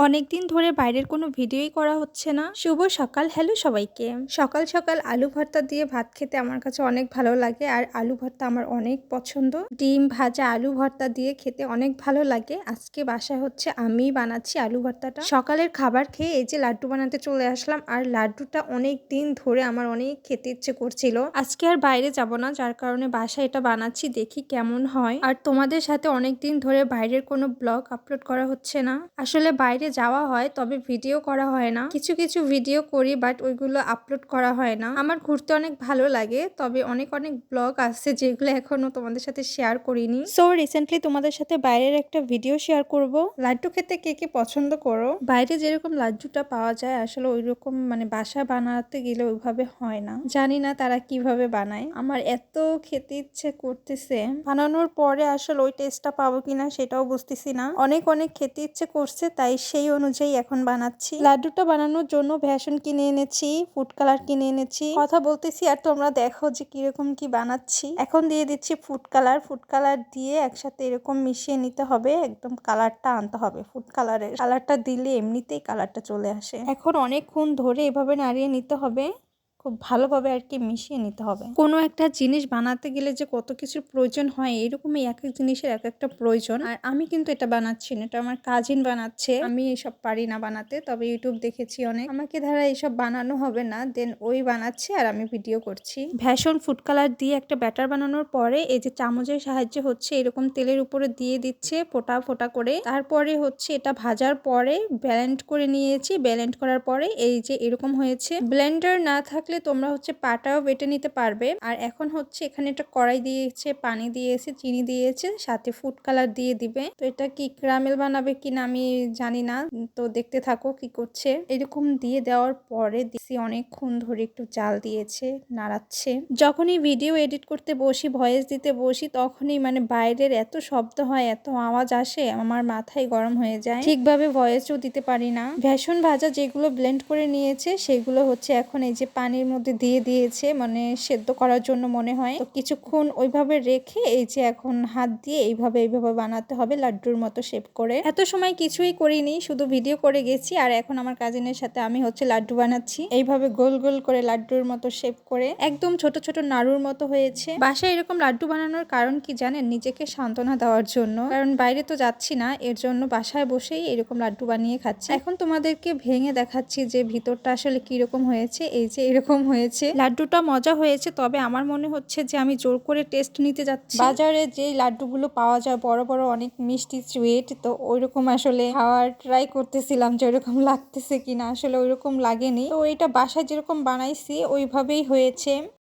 অনেকদিন ধরে বাইরের কোনো ভিডিওই করা হচ্ছে না। শুভ সকাল, হ্যালো সবাইকে। সকাল সকাল আলু ভর্তা দিয়ে ভাত খেতে আমার কাছে অনেক ভালো লাগে, আর আলু ভর্তা আমার অনেক পছন্দ। ডিম ভাজা আলু ভর্তা দিয়ে খেতে অনেক ভালো লাগে। আজকে বাসায় হচ্ছে আমি বানাচ্ছি আলু ভর্তাটা। সকালের খাবার খেয়ে এই যে লাড্ডু বানাতে চলে আসলাম, আর লাড্ডুটা অনেক দিন ধরে আমার অনেক খেতে ইচ্ছে করছিল। আজকে আর বাইরে যাব না, যার কারণে বাসায় এটা বানাচ্ছি, দেখি কেমন হয়। আর তোমাদের সাথে অনেকদিন ধরে বাইরের কোনো ব্লগ আপলোড করা হচ্ছে না। আসলে বাইরে যাওয়া হয় তবে ভিডিও করা হয় না। কিছু কিছু ভিডিও করি বাট ওইগুলো আপলোড করা হয় না। আমার ঘুরতে অনেক ভালো লাগে, তবে অনেক অনেক ব্লগ আছে যেগুলো এখনো তোমাদের সাথে শেয়ার করিনি। সো রিসেন্টলি তোমাদের সাথে বাইরের একটা ভিডিও শেয়ার করব। লাড্ডু খেতে কে কে পছন্দ করো? বাইরে যেরকম লাড্ডুটা পাওয়া যায় আসলে ওইরকম বাসা বানাতে গেলে ওইভাবে হয় না। জানি না তারা কিভাবে বানায়। আমার এত খেতে ইচ্ছে করতেছে, বানানোর পরে আসলে ওই টেস্টটা পাবো কিনা সেটাও বুঝতেছি না। অনেক অনেক খেতে ইচ্ছে করছে, তাই সেই অনুযায়ী এখন বানাচ্ছি। লাড্ডুটা বানানোর জন্য বেসন কিনে এনেছি, ফুড কালার কিনে এনেছি। কথা বলতেছি আর তোমরা দেখো যে কিরকম কি বানাচ্ছি। এখন দিয়ে দিচ্ছি ফুড কালার। ফুড কালার দিয়ে একসাথে এরকম মিশিয়ে নিতে হবে, একদম কালারটা আনতে হবে। ফুড কালারের কালারটা দিলে এমনিতেই কালারটা চলে আসে। এখন অনেকক্ষণ ধরে এভাবে নাড়িয়ে নিতে হবে, খুব ভালোভাবে আর কি মিশিয়ে নিতে হবে। কোনো একটা জিনিস বানাতে গেলে যে কত কিছুর প্রয়োজন হয়, এরকমই এক এক জিনিসের এক একটা প্রয়োজন। আর আমি কিন্তু এটা বানাচ্ছি না, এটা আমার কাজিন বানাচ্ছে। আমি এসব পারি না বানাতে, তবে ইউটিউব দেখেছি অনেক। আমাকে ধারা এসব বানানো হবে না, দেন ওই বানাচ্ছে আর আমি ভিডিও করছি। ভেষণ ফুড কালার দিয়ে একটা ব্যাটার বানানোর পরে এই যে চামচের সাহায্যে হচ্ছে এরকম তেলের উপরে দিয়ে দিচ্ছে ফোটা ফোটা করে। তারপরে হচ্ছে এটা ভাজার পরে ব্লেন্ড করে নিয়েছি। ব্লেন্ড করার পরে এই যে এরকম হয়েছে। ব্লেন্ডার না থাকলে তোমরা হচ্ছে পাটাও বেটে নিতে পারবে। আর এখন হচ্ছে এখানে একটা কড়াই দিয়েছে, পানি দিয়েছে, চিনি দিয়েছে, সাথে ফুড কালার দিয়ে দিবে। তো এটা কি ক্যারামেল বানাবে কিনা আমি জানি না, তো দেখতে থাকো কি করছে। এরকম দিয়ে দেওয়ার পরে দিছি অনেকক্ষণ ধরে একটু জাল দিয়েছে, নাড়াচ্ছে। যখনই ভিডিও এডিট করতে বসি, ভয়েস দিতে বসি, তখনই বাইরের এত শব্দ হয়, এত আওয়াজ আসে, আমার মাথায় গরম হয়ে যায়। ঠিকভাবে ভয়েসও দিতে পারি না। ভেষণ ভাজা যেগুলো ব্লেন্ড করে নিয়েছে সেগুলো হচ্ছে এখন এই যে পানির মধ্যে দিয়ে দিয়েছে, সেদ্ধ করার জন্য মনে হয়। তো কিছুক্ষণ ওইভাবে রেখে এই যে এখন হাত দিয়ে এইভাবে বানাতে হবে লাড্ডুর মতো শেপ করে। এত সময় কিছুই করিনি, শুধু ভিডিও করে গেছি। আর এখন আমার কাজিনের সাথে আমি হচ্ছে লাড্ডু বানাচ্ছি, এইভাবে গোল গোল করে লাড্ডুর মতো শেপ করে। একদম ছোট ছোট নাড়ুর মতো হয়েছে। বাসায় এরকম লাড্ডু বানানোর কারণ কি জানেন? নিজেকে সান্ত্বনা দেওয়ার জন্য, কারণ বাইরে তো যাচ্ছি না, এর জন্য বাসায় বসেই এরকম লাড্ডু বানিয়ে খাচ্ছি। এখন তোমাদেরকে ভেঙে দেখাচ্ছি যে ভিতরটা আসলে কিরকম হয়েছে। এই যে এরকম হয়েছে। লাড্ডুটা মজা হয়েছে, তবে আমার মনে হচ্ছে যে আমি জোর করে টেস্ট নিতে যাচ্ছি। বাজারে যে লাড্ডুগুলো পাওয়া যায় বড় বড় অনেক মিষ্টি সুইট, তো ওইরকম আসলে খাওয়ার ট্রাই করতেছিলাম যে ওইরকম লাগতেছে কিনা। আসলে ওইরকম লাগেনি। তো এটা বাসায় যেরকম বানাইছি ওইভাবেই হয়েছে।